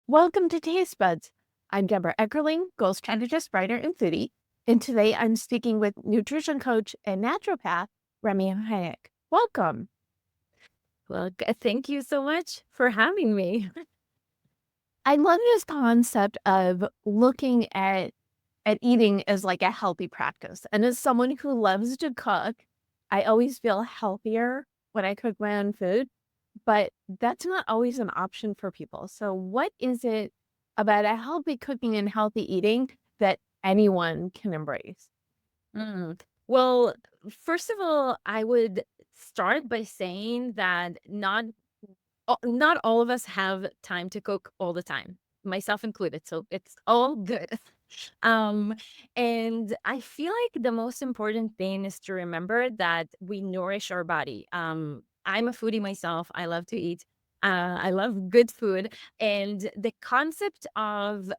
Welcome to Taste Buds. I'm Debra Eckerling, goal strategist, writer, and foodie. And today I'm speaking with nutrition coach and naturopath, Remi Haik. Welcome. Well, thank you so much for having me. I love this concept of looking at eating as like a healthy practice. And as someone who loves to cook, I always feel healthier when I cook my own food, but that's not always an option for people. So what is it about a healthy cooking and healthy eating that anyone can embrace? Mm. Well, first of all, I would start by saying that not all of us have time to cook all the time, myself included. So it's all good. Um, and I feel like the most important thing is to remember that we nourish our body. I'm a foodie myself. I love to eat. I love good food, and the concept of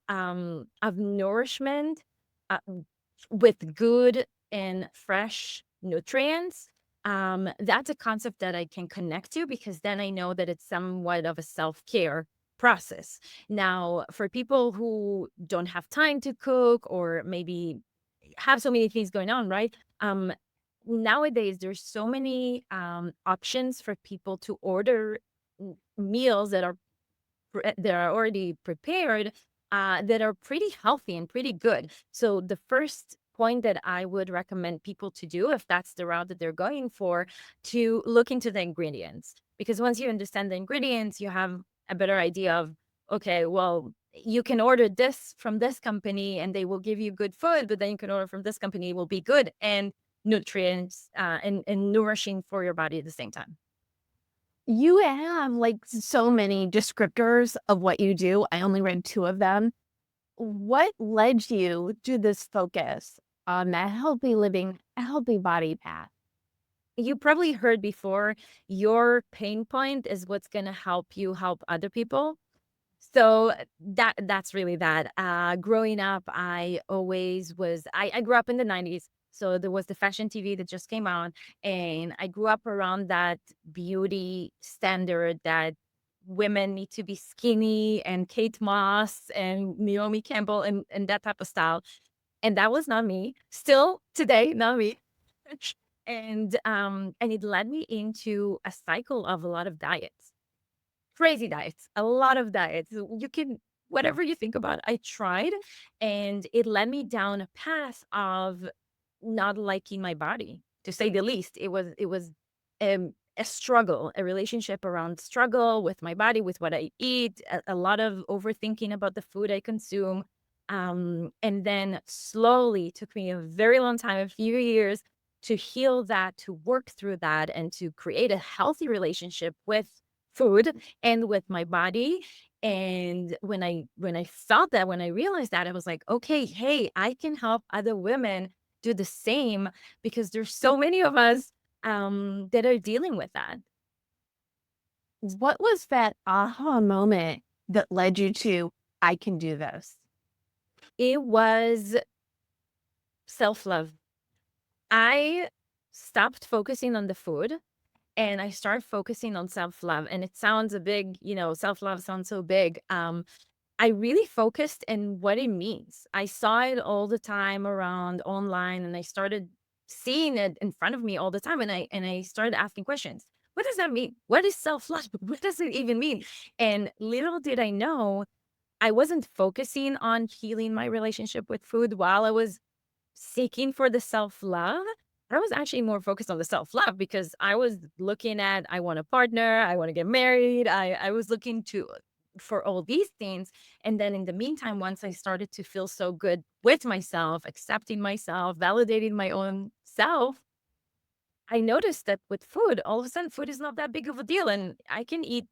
nourishment uh, with good and fresh nutrients, that's a concept that I can connect to because then I know that it's somewhat of a self-care process. Now, for people who don't have time to cook or maybe have so many things going on, right? Nowadays there's so many options for people to order meals that are already prepared, that are pretty healthy and pretty good. So the first point that I would recommend people to do, if that's the route that they're going for, to look into the ingredients. Because once you understand the ingredients, you have a better idea of, okay, well, you can order this from this company and they will give you good food, but then you can order from this company, it will be good and nutrients and nourishing for your body at the same time. You have like so many descriptors of what you do. I only read two of them. What led you to this focus on a healthy living, a healthy body path? You probably heard before, your pain point is what's gonna help you help other people. So that's really that. Growing up, I grew up in the 90s. So there was the fashion TV that just came out, and I grew up around that beauty standard that women need to be skinny and Kate Moss and Naomi Campbell and that type of style. And that was not me. Still today, not me. And it led me into a cycle of a lot of diets, crazy diets, a lot of diets. You can whatever you think about, I tried, and it led me down a path of not liking my body, to say the least. It was a struggle, a relationship around struggle with my body, with what I eat, a lot of overthinking about the food I consume. And then slowly took me a very long time, a few years, to heal that, to work through that, and to create a healthy relationship with food and with my body. And when I felt that, when I realized that, I was like, okay, hey, I can help other women do the same because there's so many of us that are dealing with that. What was that aha moment that led you to, I can do this? It was self-love. I stopped focusing on the food and I started focusing on self-love. And it sounds a big, self-love sounds so big. I really focused in what it means. I saw it all the time around online and I started seeing it in front of me all the time, and I started asking questions. What does that mean? What is self-love? What does it even mean? And little did I know, I wasn't focusing on healing my relationship with food while I was seeking for the self-love. I was actually more focused on the self-love because I was looking at, I want a partner, I want to get married. I was looking to for all these things. And then in the meantime, once I started to feel so good with myself, accepting myself, validating my own self, I noticed that with food, all of a sudden food is not that big of a deal. And I can eat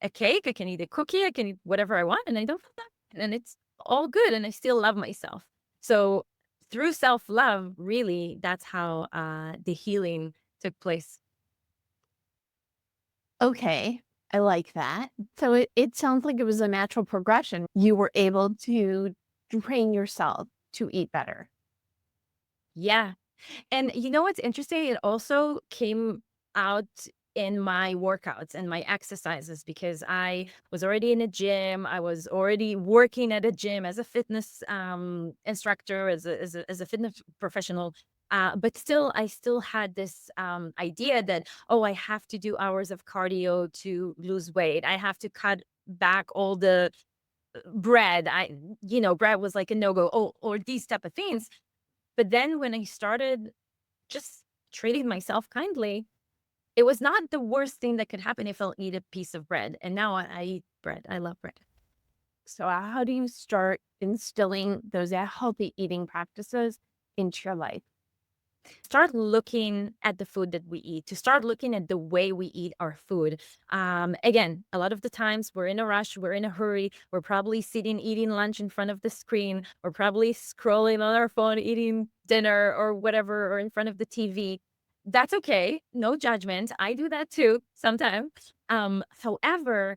a cake, I can eat a cookie, I can eat whatever I want, and I don't feel that, and it's all good, and I still love myself. So through self-love, really, that's how the healing took place. Okay, I like that. So it sounds like it was a natural progression. You were able to train yourself to eat better. Yeah. And you know what's interesting? It also came out in my workouts and my exercises because I was already in a gym. I was already working at a gym as a fitness instructor, as a fitness professional. But still, I still had this idea that, oh, I have to do hours of cardio to lose weight. I have to cut back all the bread. Bread was like a no go, or these type of things. But then when I started just treating myself kindly, it was not the worst thing that could happen if I'll eat a piece of bread. And now I eat bread. I love bread. So how do you start instilling those healthy eating practices into your life? Start looking at the food that we eat, to start looking at the way we eat our food. Again, a lot of the times we're in a rush, we're in a hurry, we're probably sitting eating lunch in front of the screen, we're probably scrolling on our phone, eating dinner or whatever, or in front of the TV. That's okay. No judgment. I do that too sometimes. However,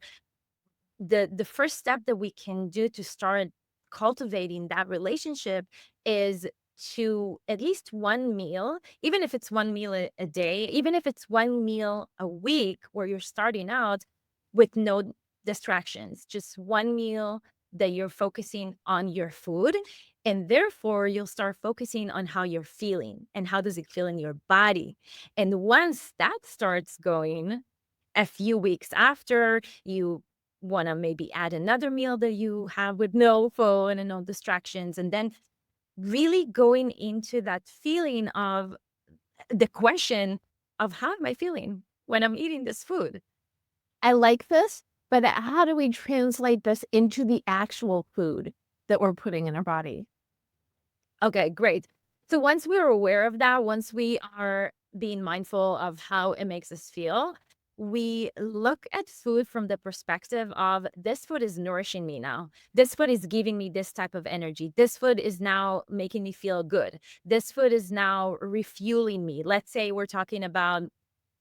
the first step that we can do to start cultivating that relationship is to at least one meal, even if it's one meal a day, even if it's one meal a week where you're starting out with no distractions, just one meal that you're focusing on your food. And therefore, you'll start focusing on how you're feeling and how does it feel in your body. And once that starts going, a few weeks after, you want to maybe add another meal that you have with no phone and no distractions. And then really going into that feeling of the question of how am I feeling when I'm eating this food? I like this, but how do we translate this into the actual food that we're putting in our body? Okay, great. So once we're aware of that, once we are being mindful of how it makes us feel, we look at food from the perspective of this food is nourishing me now. This food is giving me this type of energy. This food is now making me feel good. This food is now refueling me. Let's say we're talking about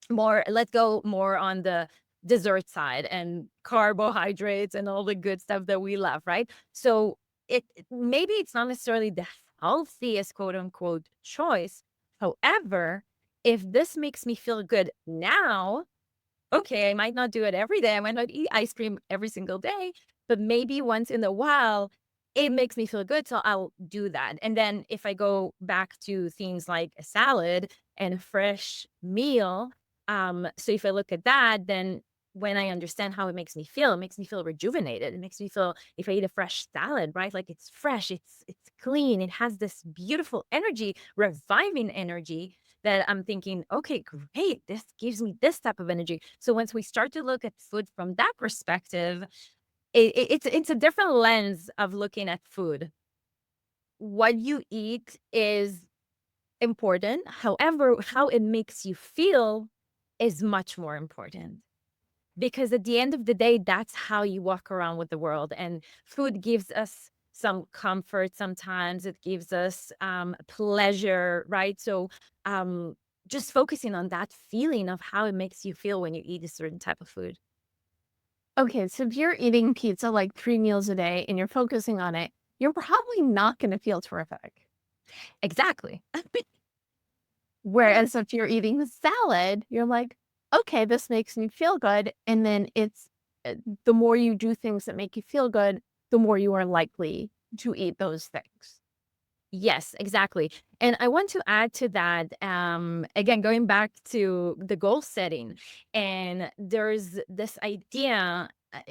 let's go more on the dessert side and carbohydrates and all the good stuff that we love, right? So maybe it's not necessarily the healthiest quote unquote choice. However, if this makes me feel good now, okay, I might not do it every day. I might not eat ice cream every single day, but maybe once in a while, it makes me feel good. So I'll do that. And then if I go back to things like a salad and a fresh meal, so if I look at that, then when I understand how it makes me feel rejuvenated. It makes me feel if I eat a fresh salad, right? Like it's fresh, it's clean, it has this beautiful energy, reviving energy that I'm thinking, okay, great, this gives me this type of energy. So once we start to look at food from that perspective, it's a different lens of looking at food. What you eat is important. However, how it makes you feel is much more important. Because at the end of the day, that's how you walk around with the world. And food gives us some comfort sometimes. It gives us pleasure, right? So um, just focusing on that feeling of how it makes you feel when you eat a certain type of food. Okay, so if you're eating pizza like 3 meals a day and you're focusing on it, you're probably not gonna feel terrific. Exactly. Whereas if you're eating the salad, you're like, "Okay, this makes me feel good," and then the more you do things that make you feel good, the more you are likely to eat those things. Yes, exactly. And I want to add to that, again, going back to the goal setting, and there's this idea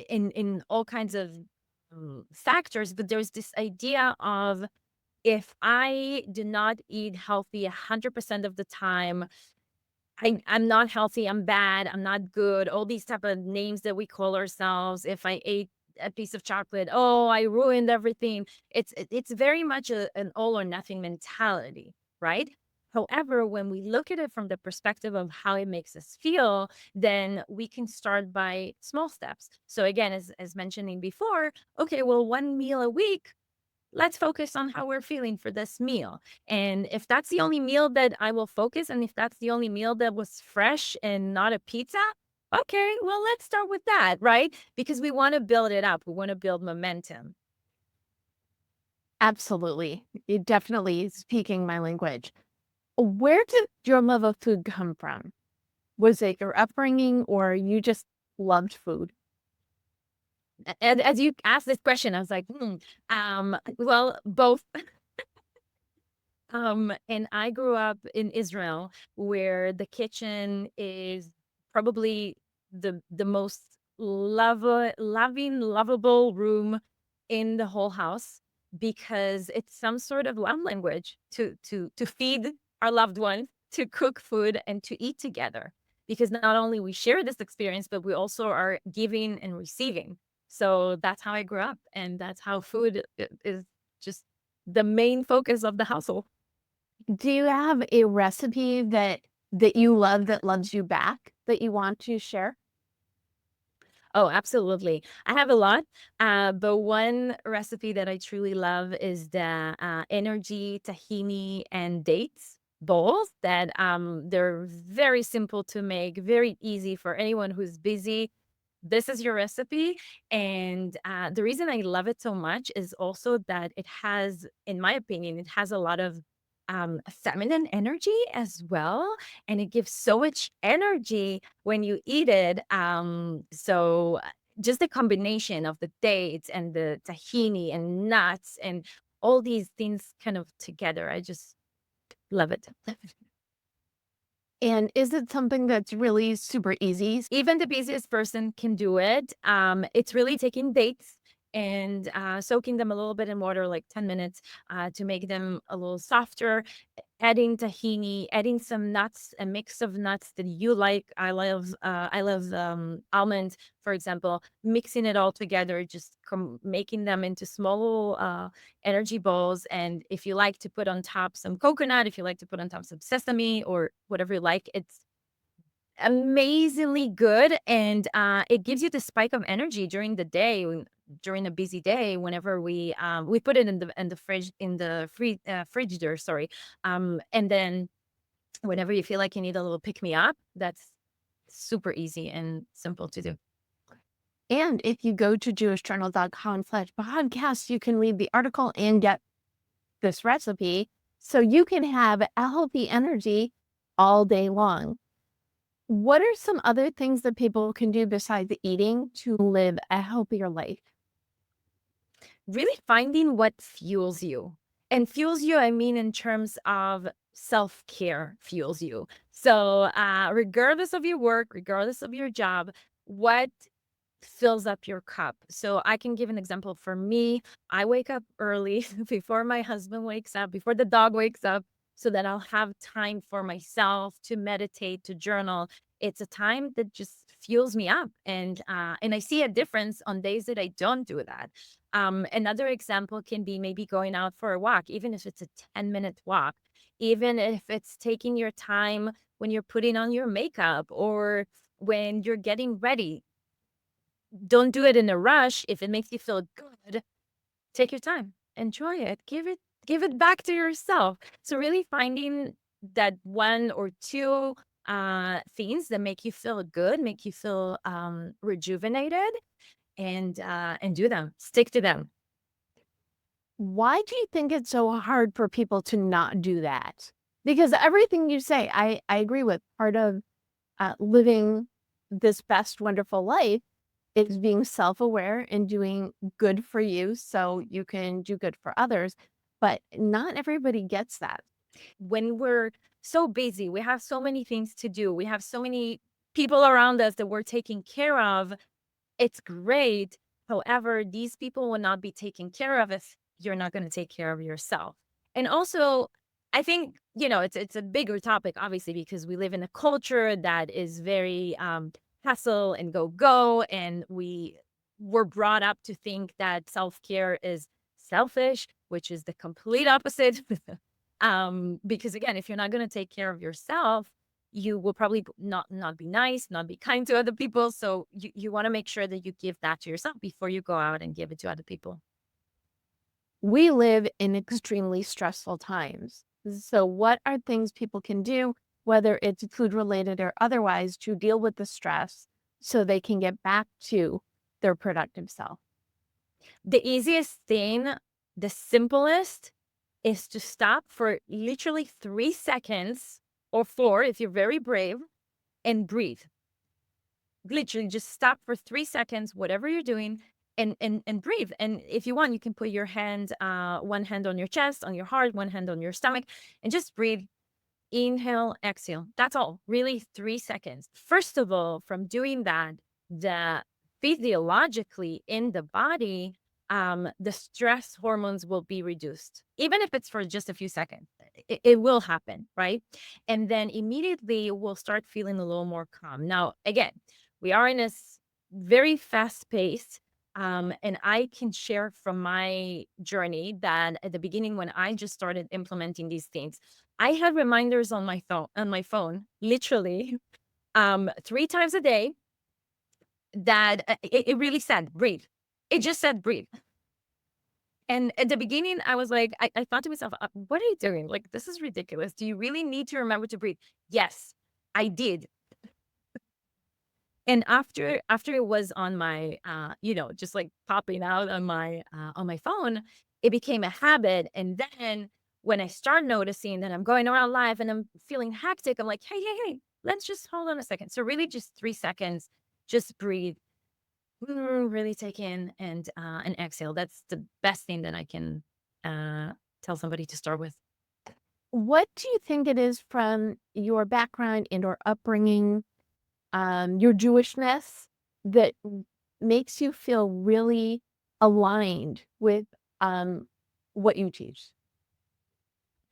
in all kinds of factors, but there's this idea of if I do not eat healthy 100% of the time, I'm not healthy, I'm bad, I'm not good, all these type of names that we call ourselves. If I ate a piece of chocolate, oh, I ruined everything. It's very much an all or nothing mentality, right? However, when we look at it from the perspective of how it makes us feel, then we can start by small steps. So again, as mentioning before, okay, well, one meal a week, let's focus on how we're feeling for this meal. And if that's the only meal that I will focus, and if that's the only meal that was fresh and not a pizza, okay, well, let's start with that, right? Because we want to build it up. We want to build momentum. Absolutely. It definitely is speaking my language. Where did your love of food come from? Was it your upbringing or you just loved food? And as you asked this question, I was like, well, both. And I grew up in Israel where the kitchen is probably the most loving, lovable room in the whole house because it's some sort of love language to feed our loved ones, to cook food and to eat together. Because not only we share this experience, but we also are giving and receiving. So that's how I grew up, and that's how food is just the main focus of the household. Do you have a recipe that you love that loves you back that you want to share? Oh, absolutely. I have a lot, but one recipe that I truly love is the energy tahini and dates bowls that they're very simple to make, very easy for anyone who's busy. This is your recipe. And the reason I love it so much is also that it has, in my opinion, it has a lot of feminine energy as well. And it gives so much energy when you eat it. Just the combination of the dates and the tahini and nuts and all these things kind of together, I just love it. And is it something that's really super easy? Even the busiest person can do it. It's really taking dates and soaking them a little bit in water, like 10 minutes, to make them a little softer. Adding tahini, adding some nuts, a mix of nuts that you like. I love almonds, for example. Mixing it all together, just making them into small little energy balls. And if you like to put on top some coconut, if you like to put on top some sesame or whatever you like, it's amazingly good, and, it gives you the spike of energy during the day during a busy day whenever we put it in the fridge in the frigidaire, sorry, and then whenever you feel like you need a little pick me up, that's super easy and simple to do. And if you go to jewishjournal.com/podcast, you can read the article and get this recipe so you can have a healthy energy all day long. What are some other things that people can do besides eating to live a healthier life? Really finding what fuels you. And fuels you, I mean, in terms of self care, fuels you. So, regardless of your work, regardless of your job, what fills up your cup? So, I can give an example. For me, I wake up early before my husband wakes up, before the dog wakes up, so that I'll have time for myself to meditate, to journal. It's a time that just fuels me up, and I see a difference on days that I don't do that. Another example can be maybe going out for a walk, even if it's a 10-minute walk, even if it's taking your time when you're putting on your makeup or when you're getting ready. Don't do it in a rush. If it makes you feel good, take your time, enjoy it, give it back to yourself. So really finding that one or two things that make you feel good, make you feel rejuvenated, and do them, stick to them. Why do you think it's so hard for people to not do that? Because everything you say, I agree with. Part of living this best, wonderful life is being self aware and doing good for you so you can do good for others. But not everybody gets that. When we're so busy, we have so many things to do, we have so many people around us that we're taking care of. It's great. However, these people will not be taken care of if you're not going to take care of yourself. And also, I think, it's a bigger topic, obviously, because we live in a culture that is very hustle and go, and we were brought up to think that self-care is selfish, which is the complete opposite. Because again, if you're not going to take care of yourself, you will probably not be nice, not be kind to other people. So you want to make sure that you give that to yourself before you go out and give it to other people. We live in extremely stressful times. So, what are things people can do, whether it's food related or otherwise, to deal with the stress so they can get back to their productive self? The easiest thing, the simplest, is to stop for literally 3 seconds or 4 if you're very brave and breathe. Literally just stop for 3 seconds, whatever you're doing, and breathe. And if you want, you can put your hand, one hand on your chest, on your heart, one hand on your stomach, and just breathe. Inhale, exhale. That's all. Really 3 seconds. First of all, from doing that, the physiologically in the body, the stress hormones will be reduced. Even if it's for just a few seconds, it will happen, right? And then immediately we'll start feeling a little more calm. Now, again, we are in a very fast pace. And I can share from my journey that at the beginning, when I just started implementing these things, I had reminders on my phone, literally, 3 times a day that, it really said, "Breathe." It just said, "Breathe." And at the beginning, I was like, I thought to myself, "What are you doing? Like, this is ridiculous. Do you really need to remember to breathe?" Yes, I did. And after it was on my, just, like, popping out on my phone, it became a habit, and then when I start noticing that I'm going around life and I'm feeling hectic, I'm like, "Hey, hey, hey, let's just hold on a second." So really just 3 seconds, just breathe, really take in and exhale. That's the best thing that I can, tell somebody to start with. What do you think it is from your background and or upbringing, your Jewishness that makes you feel really aligned with, um, what you teach?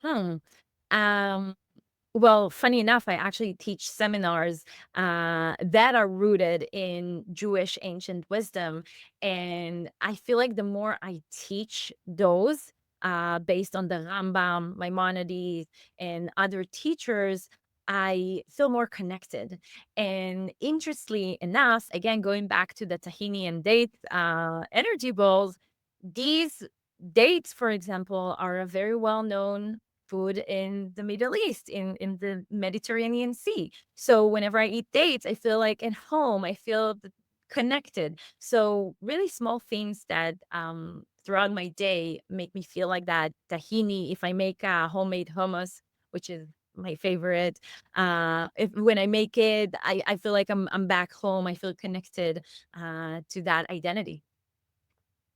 Hmm, um Well, funny enough, I actually teach seminars that are rooted in Jewish ancient wisdom. And I feel like the more I teach those, based on the Rambam, Maimonides, and other teachers, I feel more connected. And interestingly enough, again, going back to the tahini and date energy bowls, these dates, for example, are a very well-known food in the Middle East, in the Mediterranean Sea. So whenever I eat dates, I feel like at home, I feel connected. So really small things that throughout my day make me feel like that. Tahini, if I make a homemade hummus, which is my favorite, if when I make it, I feel like I'm back home. I feel connected to that identity.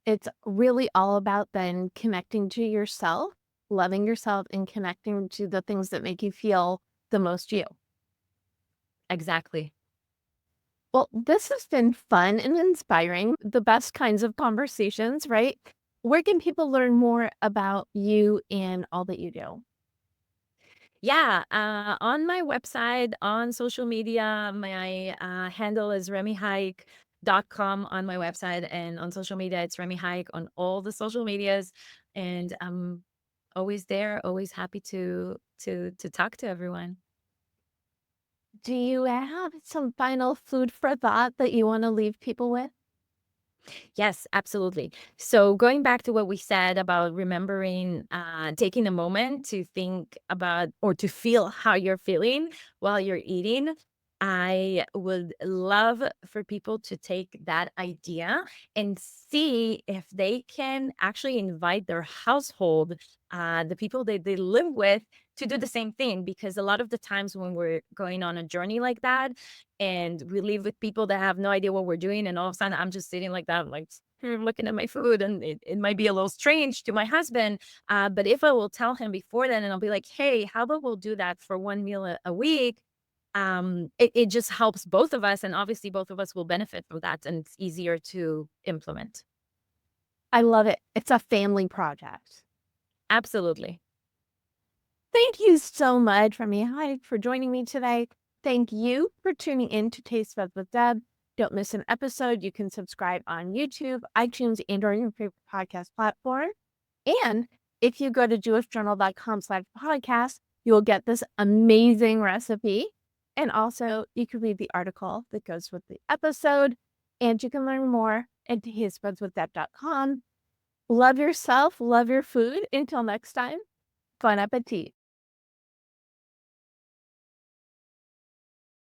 It's really all about then connecting to yourself, loving yourself, and connecting to the things that make you feel the most you. Exactly. Well, this has been fun and inspiring, the best kinds of conversations, right? Where can people learn more about you and all that you do? Yeah, on my website, on social media, my handle is remihaik.com on my website, and on social media, it's Remi Haik on all the social medias. And I'm always there, always happy to talk to everyone. Do you have some final food for thought that you want to leave people with? Yes, absolutely. So going back to what we said about remembering, taking a moment to think about or to feel how you're feeling while you're eating, I would love for people to take that idea and see if they can actually invite their household, the people that they live with, to do the same thing. Because a lot of the times when we're going on a journey like that, and we live with people that have no idea what we're doing, and all of a sudden I'm just sitting like that, like looking at my food, and it might be a little strange to my husband. But if I will tell him before then, and I'll be like, hey, how about we'll do that for one meal a week, it just helps both of us, and obviously both of us will benefit from that, and it's easier to implement. I love it. It's a family project. Absolutely. Thank you so much, Remi Haik, for joining me today. Thank you for tuning in to Taste Buds with Deb. Don't miss an episode. You can subscribe on YouTube, iTunes, and or your favorite podcast platform. And if you go to jewishjournal.com/podcast, you will get this amazing recipe. And also, you can read the article that goes with the episode. And you can learn more at tastebudswithdeb.com. Love yourself, love your food. Until next time, bon appetit.